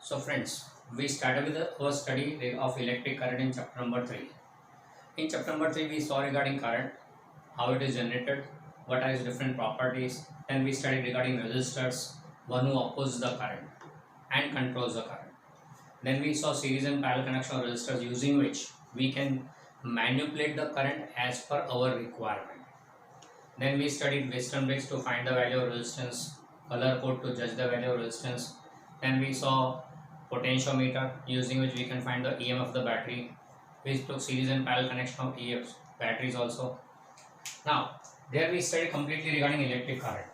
So friends, we started with the first study of electric current in chapter number 3. In chapter number 3, we saw regarding current, how it is generated, what are its different properties. Then we studied regarding resistors, one who opposes the current and controls the current. Then we saw series and parallel connection of resistors using which we can manipulate the current as per our requirement. Then we studied Weston bricks to find the value of resistance, color code to judge the value of resistance. Then we saw potentiometer using which we can find the EMF of the battery. We took series and parallel connection of EFs, batteries also. Now, there we studied completely regarding electric current.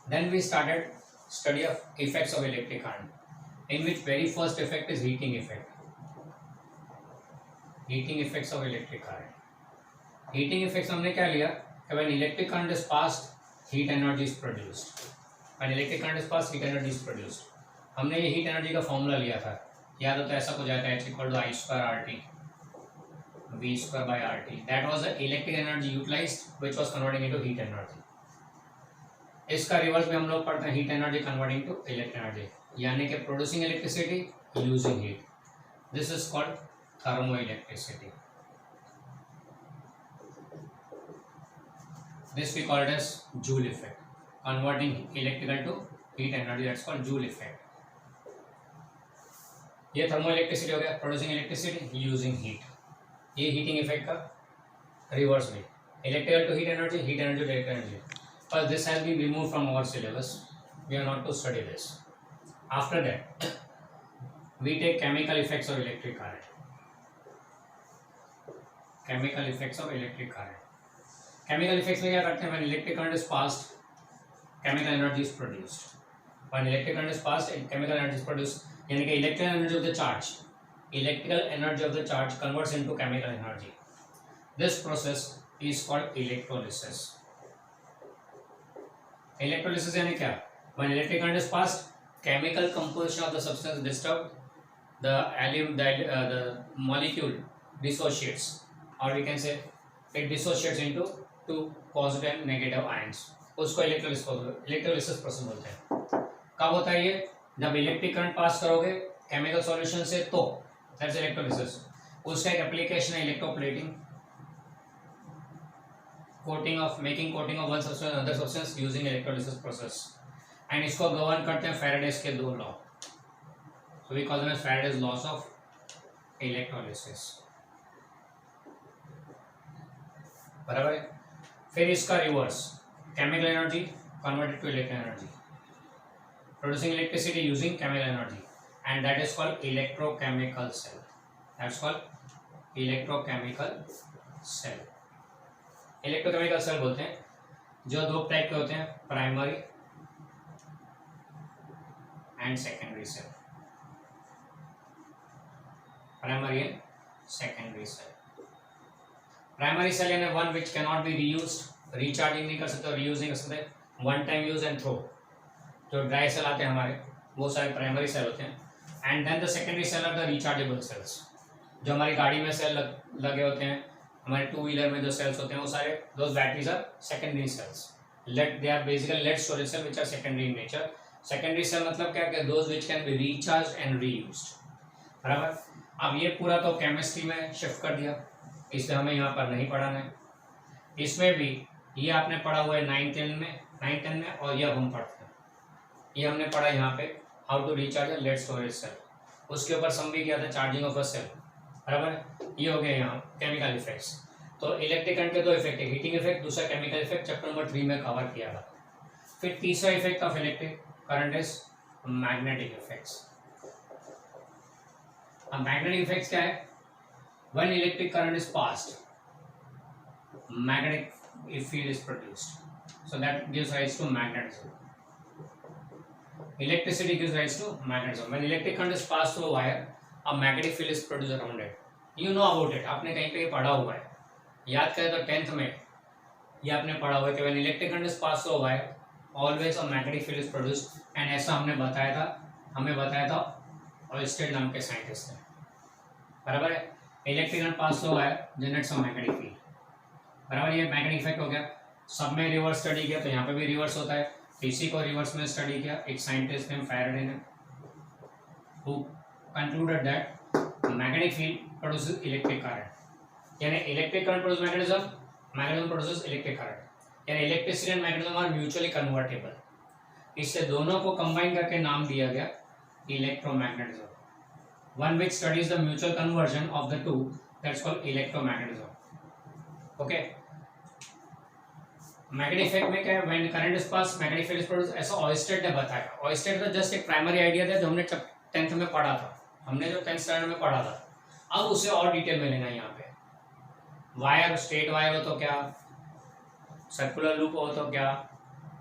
Then we started study of effects of electric current, in which very first effect is heating effect. Heating effects of electric current. Heating effects हमने क्या लिया? When electric current is passed, heat energy is produced. When electric current is passed, heat energy is produced. हमने ये heat energy का formula लिया था, याद हो तो ऐसा कुछ आता है H equal to I square R T V square by R T. That was the electric energy utilised which was converting into heat energy. इसका रिवर्स भी हम लोग पढ़ते हैं, heat energy converting to electric energy, यानी कि producing electricity using heat. This is called thermo electricity. This we call it as Joule effect, converting electrical to heat energy. That's called Joule effect. ये thermo electricity हो गया, producing electricity using heat. ये heating effect का reverse में, electrical to heat energy to electric energy. But this has been removed from our syllabus. We are not to study this. After that, we take chemical effects of electric current. Chemical effects of electric current. Chemical effects में क्या करते हैं? When electric current is passed, chemical energy is produced. When electric current is passed, chemical energy is produced. यानी कि electrical energy of the charge converts into chemical energy. This process is called electrolysis. Electrolysis यानी क्या? When electric current is passed, chemical composition of the substance disturbed, the molecule dissociates, or we can say it dissociates into two positive and negative ions. उसको electrolysis process बोलते हैं. कब होता है ये? जब इलेक्ट्रिक करंट पास करोगे chemical solution से, तो दैट्स इलेक्ट्रोलिसिस. उसका एक एप्लीकेशन है electroplating, making coating of one substance other substance using electrolysis process. And इसको गवर्न करते हैं फैराडेज के दो law. So we call them as Faraday's laws of electrolysis. बराबर है. फिर इसका reverse, chemical energy converted to electric energy, producing electricity using chemical energy, and that is called electrochemical cell. That's called electrochemical cell. Electrochemical cell बोलते हैं जो दो type के होते हैं, primary and secondary cell. Primary and secondary cell. Primary cell यानी one which can not be reused, recharging नहीं कर सकते और रीयूज नहीं कर सकते, one time use and throw. जो ड्राई सेल आते हैं हमारे, वो सारे प्राइमरी सेल होते हैं. And then the secondary cell are the rechargeable cells. जो हमारी गाड़ी में सेल लगे होते हैं, हमारे टू व्हीलर में जो सेल्स होते हैं, वो सारे those batteries are secondary cells. They are basically lead storage cell which are secondary in nature. Secondary cell मतलब क्या है? Those which can be recharge and reused. बराबर. अब ये पूरा तो केमिस्ट्री में शिफ्ट कर दिया, इसलिए हमें यहाँ पर नहीं पढ़ाना है. इसमें भी ये आपने पढ़ा हुआ है 9th 10 में, और ये अब हम पढ़ते हैं. ये हमने पढ़ा यहाँ पे how to recharge a lead storage cell. उसके ऊपर सम भी किया था चार्जिंग ऑफ अ सेल. बराबर. ये हो गया यहाँ केमिकल इफेक्ट्स. तो इलेक्ट्रिक करंट के दो इफेक्ट है, हीटिंग इफेक्ट, दूसरा केमिकल इफेक्ट, चैप्टर नंबर 3 में कवर किया था. फिर तीसरा effect of electric current is magnetic effects. अब मैग्नेटिक इफेक्ट्स क्या है? When electric current is passed, magnetic field is produced. So that gives rise to magnetism. Electricity gives rise to magnetism. When electric current is passed through a wire, a magnetic field is produced around it. You know about it. आपने कहीं पे पढ़ा हुआ है. याद करें तो 10th में ये आपने पढ़ा हुआ है कि when electric current is passed through a wire, always a magnetic field is produced. And ऐसा हमें बताया था ऑयस्टेड नाम के साइंटिस्ट ने. बराबर है. इलेक्ट्रिक करंट पास हुआ है, जनरेट्स अ मैग्नेटिक फील्ड. बराबर. ये मैग्नेटिक इफेक्ट हो गया. सब में रिवर्स स्टडी किया तो यहाँ पे भी रिवर्स होता है. इसी को रिवर्स में स्टडी किया एक साइंटिस्ट ने, फैराडे ने. who concluded that magnetic field produces electric current यानी electric current produces magnetism produces electric current यानी electricity and magnetism are mutually convertible इससे दोनों को कंबाइन करके नाम दिया गया electromagnetism one which studies the mutual conversion of the two that's called electromagnetism okay magnetic effect में क्या है when current is pass magnetic field is produce ऐसा ऑयस्टेड ने बताया ऑयस्टेड तो जस्ट एक प्राइमरी आइडिया था जो हमने 10th में पढ़ा था हमने जो 10th स्टैंडर्ड में पढ़ा था अब उसे और डिटेल में लेना यहाँ पे वायर स्ट्रेट वायर हो तो क्या सर्कुलर लूप हो तो क्या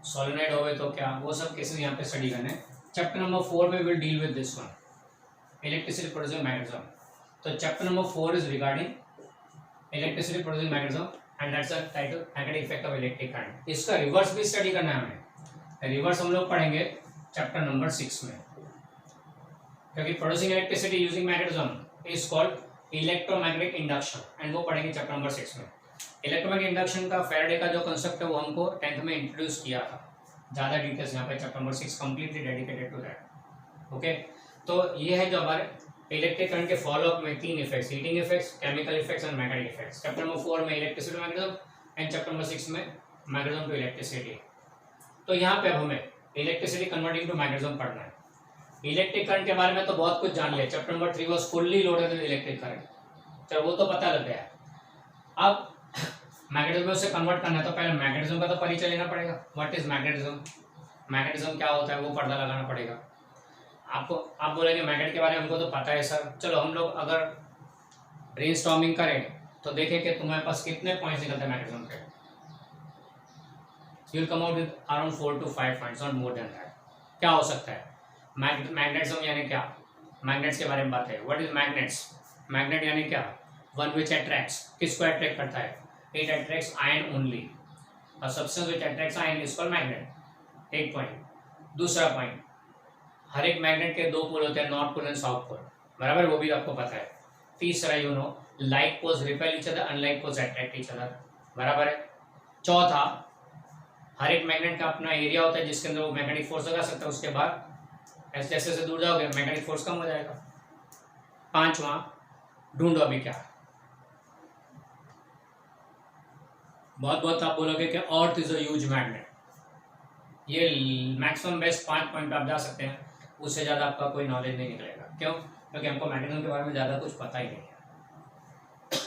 सोलेनॉइड हो तो क्या वो सब केसेस यहाँ पे स्टडी करने चैप्टर नंबर 4 में will deal with this one electricity producing magnetism तो chapter number 4 is regarding electricity producing magnetism and that's the title magnetic effect of electric current इसका रिवर्स भी स्टडी करना है हमें रिवर्स हम लोग पढ़ेंगे चैप्टर नंबर 6 में क्योंकि producing electricity using magnetism is called electromagnetic induction and वो पढ़ेंगे चैप्टर नंबर 6 में इलेक्ट्रोमैग्नेटिक इंडक्शन का फैराडे का जो कांसेप्ट है वो हमको 10th में इंट्रोड्यूस किया था ज़्यादा डिटेल्स यहाँ पे chapter number 6 completely dedicated to that okay तो ये है जो हमारे इलेक्ट्रिक करंट के फॉलोअप में 3 effects heating effects chemical effects and magnetic effects chapter number 4 में electricity magnetism and chapter number 6 में मैग्नेटिज्म टू इलेक्ट्रिसिटी तो यहाँ पे अब हमें इलेक्ट्रिसिटी कन्वर्टिंग टू मैग्नेटिज्म पढ़ना है इलेक्ट्रिक करंट के बारे में तो बहुत कुछ जान लिया chapter number 3 was fully loaded with electric current चलो वो तो पता लग गया अब मैग्नेटिज्म में उसे कन्वर्ट करना है तो पहले मैग्नेटिज्म का तो परिचय लेना पड़ेगा व्हाट इज मैग्नेटिज्म क्या होता है वो पता लगाना पड़ेगा आपको आप बोलेंगे मैग्नेट के बारे में हमको तो पता है सर चलो हम लोग अगर ब्रेनस्टॉर्मिंग करें तो देखें कि तुम्हारे पास कितने पॉइंट्स निकलते हैं मैग्नेटिज्म के you will come out with around 4 to 5 points not more than that क्या हो सकता है मैग्नेटिज्म यानी क्या मैग्नेट्स के बारे में बात है व्हाट इज मैग्नेट्स मैग्नेट यानी क्या वन विच अट्रैक्ट्स किसको अट्रैक्ट करता है it attracts iron only a substance which attracts iron is called magnet एक पॉइंट दूसरा पॉइंट हर एक मैग्नेट के 2 पोल होते हैं north pole and south pole बराबर वो भी आपको पता है तीसरा you know like poles repel each other unlike poles attract each other बराबर है चौथा हर एक मैग्नेट का अपना एरिया होता है जिसके अंदर वो मैग्नेटिक फोर्स लगा सकता है उसके बाद ऐसे जैसे दूर जाओगे मैग्नेटिक फोर्स कम हो जाएगा पांचवा ढूंढो अभी क्या बहुत आप बोलोगे कि earth is a huge magnet ये मैक्सिमम बेस्ट 5 पॉइंट आप जा सकते हैं उससे ज़्यादा आपका कोई नॉलेज नहीं निकलेगा क्यों क्योंकि हमको मैग्नेटिज्म के बारे में ज़्यादा कुछ पता ही नहीं है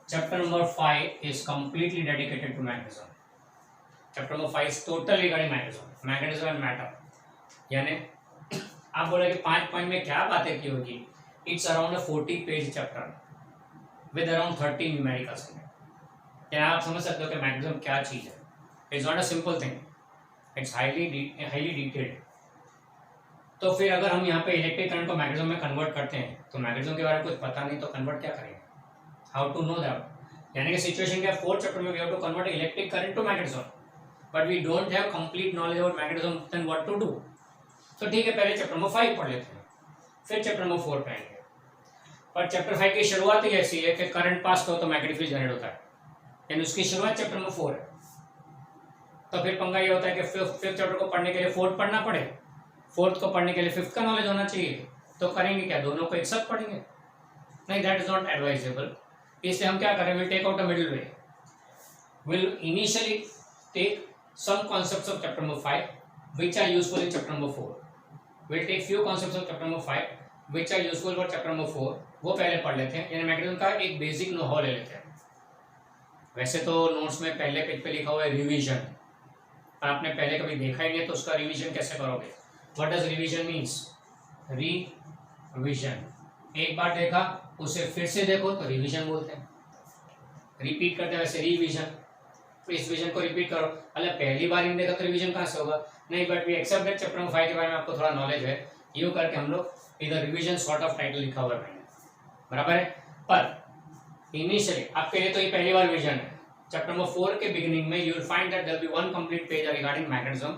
chapter number 5 is completely dedicated to magnetism chapter number 5 is total regarding magnetism and matter यानी आप बोलोगे 5 पॉइंट में क्या बातें की होगी it's around 40 page chapter with around 30 numericals क्या आप समझ सकते हो कि मैग्नेटिज्म क्या चीज़ है it's not a simple thing it's highly detailed तो फिर अगर हम यहाँ पे इलेक्ट्रिक करंट को मैग्नेटिज्म में कन्वर्ट करते हैं तो मैग्नेटिज्म के बारे में कुछ पता नहीं तो कन्वर्ट क्या करेंगे हाउ टू नो दैट यानी कि सिचुएशन क्या 4th चैप्टर में we have to convert electric current to magnetism but we don't have complete knowledge about magnetism then what to do तो ठीक है पहले चैप्टर नंबर 5 पढ़ लेते हैं फिर चैप्टर नंबर 4 पढ़ेंगे पर चैप्टर 5 की शुरुआत ही ऐसी है कि करंट पास करो तो मैग्नेटिक फील्ड जनरेट होता है यानी उसकी शुरुआत चैप्टर नंबर 4 है तो फिर पंगा ये होता है कि 5th चैप्टर को पढ़ने के लिए 4th पढ़ना पड़े 4th को पढ़ने के लिए 5th का नॉलेज होना चाहिए तो करेंगे क्या दोनों को एक साथ पढ़ेंगे नहीं दैट इज नॉट एडवाइजेबल इसलिए हम क्या करें will take out a middle way will initially take some concepts of chapter number 5 which are useful in chapter number 4 will take few concepts of chapter number 5 which are useful for chapter number 4 वो पहले पढ़ लेते हैं यानी magnetism का एक basic know how ले लेते हैं वैसे तो नोट्स में पहले पेज पे लिखा हुआ है रिवीजन पर आपने पहले कभी देखा ही नहीं तो उसका रिवीजन कैसे करोगे what does revision means revision एक बार देखा उसे फिर से देखो तो रिवीजन बोलते हैं रिपीट करते हैं वैसे रिवीजन इस विजन को रिपीट करो अल्लाह पहली बार इन देखा तो रिवीजन कहाँ से होगा नहीं but we accept that chapter number 5 के बारे में आपको थोड़ा नॉलेज है यूँ करके हम लोग इधर रिवीजन सॉर्ट ऑफ टाइटल लिखा हुआ है मैंने बराबर है पर इनिशियली आपके लिए तो ये पहली बार विजन है चैप्टर नंबर 4 के बिगिनिंग में you will find that there will be one complete page regarding magnetism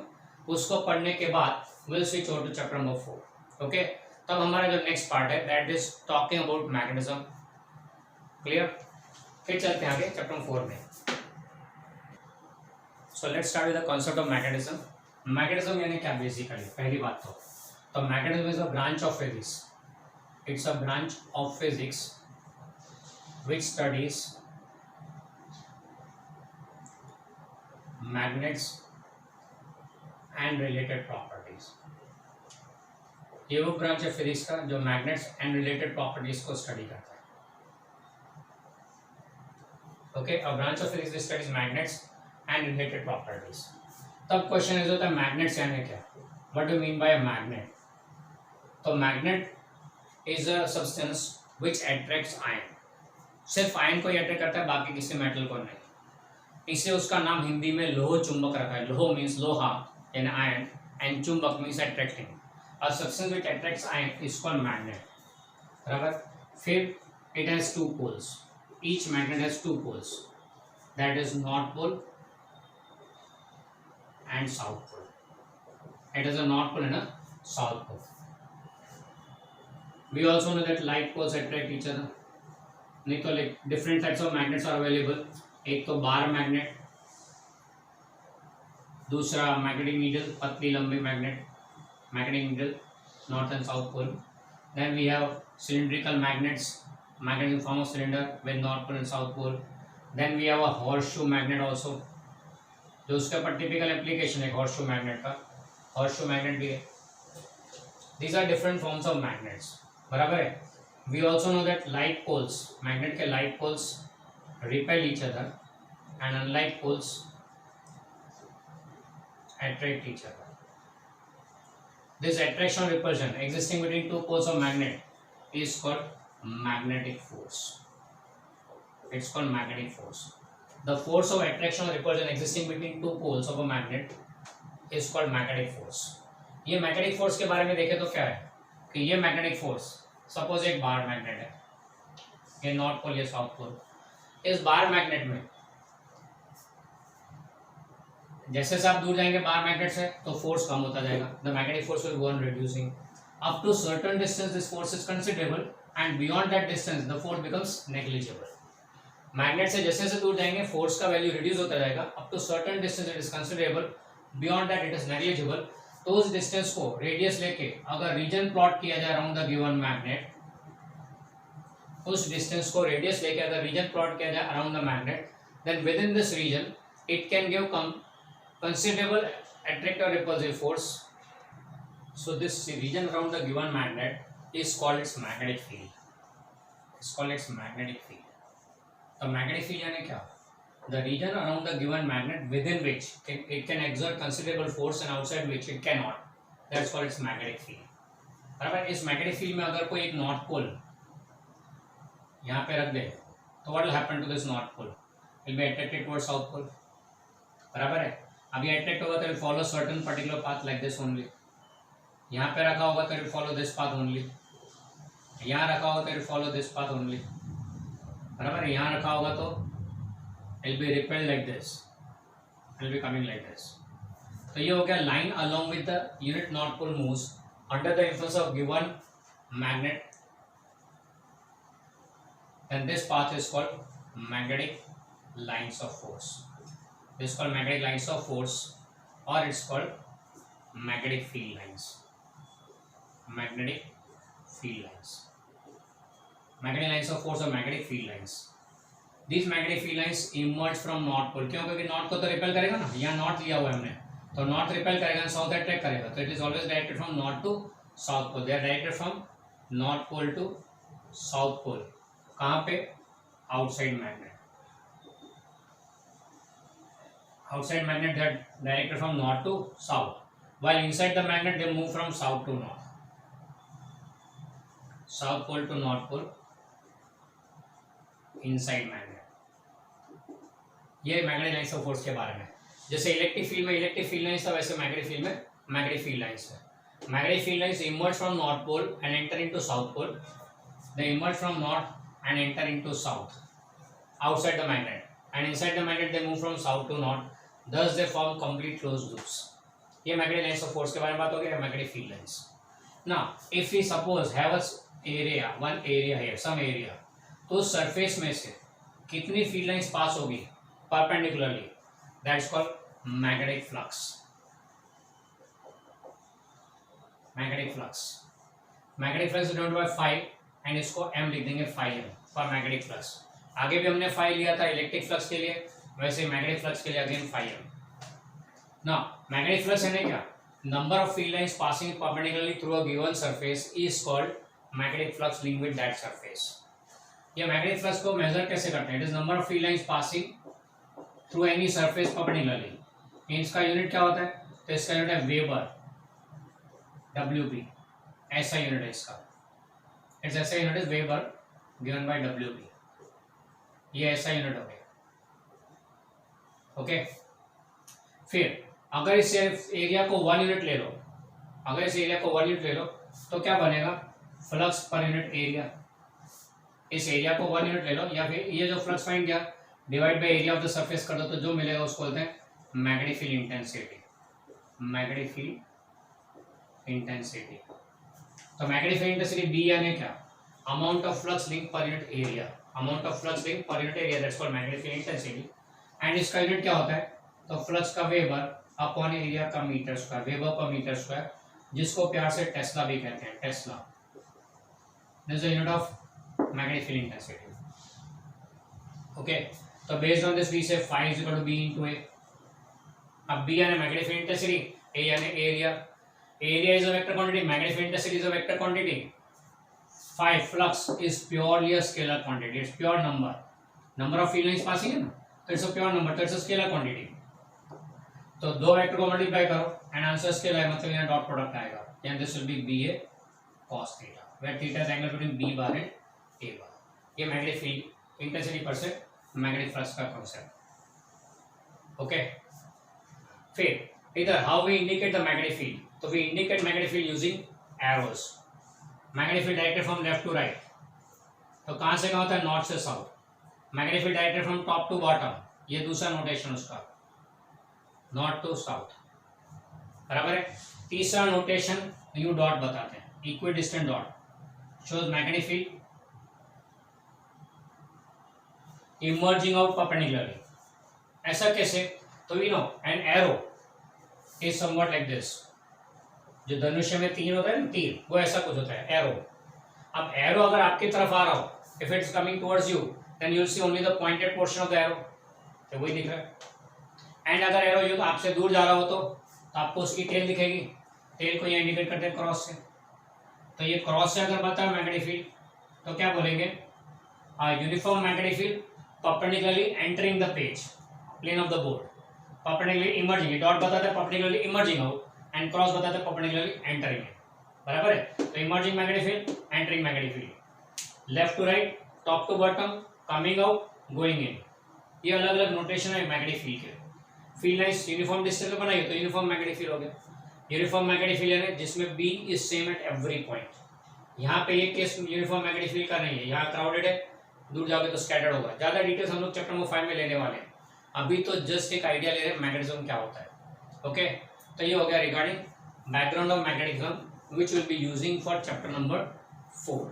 उसको पढ़ने के बाद will switch over to chapter number 4 okay तब हमारा जो नेक्स्ट पार्ट है that is talking about magnetism clear फिर चलते हैं आगे चैप्टर नंबर 4 में so let's start with the concept of magnetism यानी क्या बेसिकली पहली बात तो magnetism is a branch of physics It's a branch of physics which studies magnets and related properties. ये वो ब्रांच है फिजिक्स का जो मैग्नेट्स एंड रिलेटेड प्रॉपर्टीज को स्टडी करता है. Okay, a branch of physics studies magnets and related properties. तब question is होता है मैग्नेट्स यानी क्या, what do mean by a magnet. तो magnet is a substance which attracts iron. सिर्फ आयन को ही अट्रैक्ट करता है, बाकी किसी मेटल को नहीं. इसलिए उसका नाम हिंदी में लोह चुंबक रखा है. लोह मीन्स लोहा यानी आयन एंड चुंबक means attracting. A substance which attracts ion is called magnet. बराबर. फिर it has two poles. Each magnet has two poles. That is north pole and south pole. It has a north pole and a south pole. We also know that like poles attract each other. नहीं तो like different types of magnets are available. एक तो bar magnet, दूसरा magnetic needle, पतली लंबी magnet, magnetic needle, north and south pole. Then we have cylindrical magnets, magnet in form of cylinder with north pole and south pole. Then we have a horseshoe magnet also, जो उसका पर typical application है horseshoe magnet का. horseshoe magnet भी है. These are different forms of magnets. बराबर है. We also know that like poles, magnet के like poles repel each other and unlike poles attract each other. This attraction or repulsion existing between two poles of magnet is called magnetic force. It's called magnetic force. The force of attraction or repulsion existing between two poles of a magnet is called magnetic force. ये magnetic force के बारे में देखें तो क्या है कि ये magnetic force, suppose एक बार मैग्नेट है, ये नॉर्थ पोल ये साउथ पोल. इस बार मैग्नेट में जैसे से आप दूर जाएंगे बार मैग्नेट से तो फोर्स कम होता जाएगा. The magnetic force will go on reducing up to certain distance. This force is considerable and beyond that distance the force becomes negligible. Magnet से जैसे जैसे दूर जाएंगे फोर्स का वैल्यू रिड्यूस होता जाएगा. Up to certain distance it is considerable, beyond that it is negligible. तो उस डिस्टेंस को रेडियस लेके अगर रीजन प्लॉट किया जाए अराउंड द गिवन मैग्नेट, उस डिस्टेंस को रेडियस लेके अगर रीजन प्लॉट किया जाए around the magnet, then within this region it can give considerable attract or repulsive force. So this region around the given magnet is called its magnetic field. It's called its magnetic field. The magnetic field यानी क्या? The region around the given magnet within which it can exert considerable force and outside which it cannot. That's called its magnetic field. बराबर. इस magnetic field में अगर कोई एक north pole यहाँ पे रख दे तो what will happen to this north pole? It will be attracted towards south pole. बराबर है. अभी अट्रैक्ट होगा तो follow certain particular path like this only. यहाँ पे रखा होगा तो फॉलो दिस पाथ ओनली. यहाँ रखा होगा तो फॉलो दिस पाथ ओनली. बराबर. यहाँ रखा होगा तो it be repelled like this, it be coming like this. तो ये हो गया line along with the unit north pole moves under the influence of given magnet, and this path is called magnetic lines of force. This is called magnetic lines of force, or it's called magnetic field lines. Magnetic field lines. Magnetic lines of force or magnetic field lines. These magnetic field lines emerge from north pole. क्यों? क्योंकि north को तो repel करेगा ना. यहाँ north लिया हुआ है हमने, तो north repel करेगा, south attract करेगा. तो it is always directed from north to south pole. They are directed from north pole to south pole. कहाँ पे? Outside magnet. Outside magnet they are directed from north to south, while inside the magnet they move from south to north. South pole to north pole inside magnet. ये magnetic lines of force के बारे में. जैसे electric field में electric field lines था, वैसे magnetic field में magnetic field lines है. Magnetic field lines emerge from north pole and enter into south pole. They emerge from north and enter into south outside the magnet, and inside the magnet they move from south to north. Thus they form complete closed loops. ये magnetic lines of force के बारे में बात हो गई. magnetic field lines. Now if we suppose have a area, one area here, some area, तो surface में से कितनी field lines पास होगी perpendicularly? That's called magnetic flux. Magnetic flux. Magnetic flux is denoted by phi. And इसको m लिख देंगे phi m for magnetic flux. आगे भी हमने phi लिया था इलेक्ट्रिक फ्लक्स के लिए, वैसे मैग्नेटिक फ्लक्स के लिए अगेन phi m। ना मैग्नेटिक फ्लक्स है क्या, number of field lines passing perpendicularly through a given surface is called magnetic flux linked with that surface. ये मैग्नेटिक फ्लक्स को मेजर कैसे करते हैं, it is number of field lines passing through any surface perpendicularly. इसका unit क्या होता है, तो इसका यूनिट है वेबर, WB, ऐसा यूनिट है इसका, इट्स ऐसा unit is weber given by WB, ये ऐसा यूनिट हो गया। ओके फिर अगर इस एरिया को 1 यूनिट ले लो, अगर इस एरिया को 1 यूनिट ले लो तो क्या बनेगा, फ्लक्स पर यूनिट एरिया। इस एरिया को 1 यूनिट ले लो, या फिर ये जो फ्लक्स फाइंड किया divide by area of the surface कर दो, तो जो मिलेगा उसको बोलते हैं magnetic field intensity. Magnetic field intensity, तो मैग्नेटिक फील्ड इंटेंसिटी B यानी क्या, amount of flux link per unit area, amount of flux link per unit area, that's called magnetic field intensity. And इसका यूनिट क्या होता है, तो flux का weber upon area का मीटर स्क्वायर, वेबर पर मीटर स्क्वायर, जिसको प्यार से टेस्ला भी कहते हैं, Tesla. This is the unit of magnetic field intensity. Okay, तो बेस्ड ऑन दिस वी से phi is equal to B into A। अब B यानी मैग्नेटिक फील्ड इंटेंसिटी, A यानी area, area is a vector quantity, magnetic field intensity is a vector quantity, phi flux is purely a scalar quantity, it's pure number of field lines passing है ना, तो it's a pure number, तो it's a scalar quantity। तो दो vector को multiply करो and answer scalar है, मतलब यहाँ डॉट प्रोडक्ट आएगा, and this will be BA cos theta, where theta is angle between B bar and A bar. ये मैग्नेटिक फील्ड इंटेंसिटी पर से मैग्नेटिक फ्लक्स का कांसेप्ट। ओके, फिर इधर how we indicate the magnetic field, तो we indicate magnetic field using arrows. Magnetic field directed from left to right, तो कहां से कहां होता है, नॉर्थ से south. Magnetic field directed from top to bottom, ये दूसरा नोटेशन उसका, नॉर्थ टू साउथ, बराबर है। तीसरा नोटेशन यू डॉट बताते हैं, equidistant dot shows magnetic field emerging out perpendicularly. ऐसा कैसे, तो we know an arrow is something like this, जो धनुष्य में तीर होता है ना, तीर, वो ऐसा कुछ होता है एरो। अब एरो अगर आपकी तरफ आ रहा हो, if it is coming towards you, then you will see only the pointed portion of the arrow, तो वही दिख रहा है। एंड अगर एरो यू आपसे दूर जा रहा हो तो आपको उसकी टेल दिखेगी, टेल को ये इंडिकेट करते हैं क्रॉस से, तो ये क्रॉस से अगर बताया मैग्नेटिक फील्ड, तो क्या बोलेंगे, uniform magnetic field perpendicularly entering the page plane of the board, perpendicularly emerging, dot बताता है perpendicularly emerging out, and cross बताता है परपेंडिकुलरली एंटरिंग, बराबर है। तो emerging magnetic field, entering magnetic field, left to right, top to bottom, coming out, going in, ये अलग अलग नोटेशन है मैग्नेटिक फील्ड के। फील्ड लाइंस यूनिफॉर्म डिस्टेंस पे बनाइए तो यूनिफॉर्म मैग्नेटिक फील्ड हो गया। यूनिफॉर्म मैग्नेटिक फील्ड है जिसमें B is same at every point. यहाँ पे ये केस यूनिफॉर्म मैग्नेटिक फील्ड का नहीं है, यहाँ क्राउडेड है, दूर जाओगे तो स्कैटर्ड होगा। ज्यादा डिटेल्स हम लोग चैप्टर नंबर 5 में लेने वाले हैं, अभी तो जस्ट एक आइडिया ले रहे हैं मैग्नेटिज्म क्या होता है। ओके, तो ये हो गया regarding background of magnetism, which will be using for chapter number 4.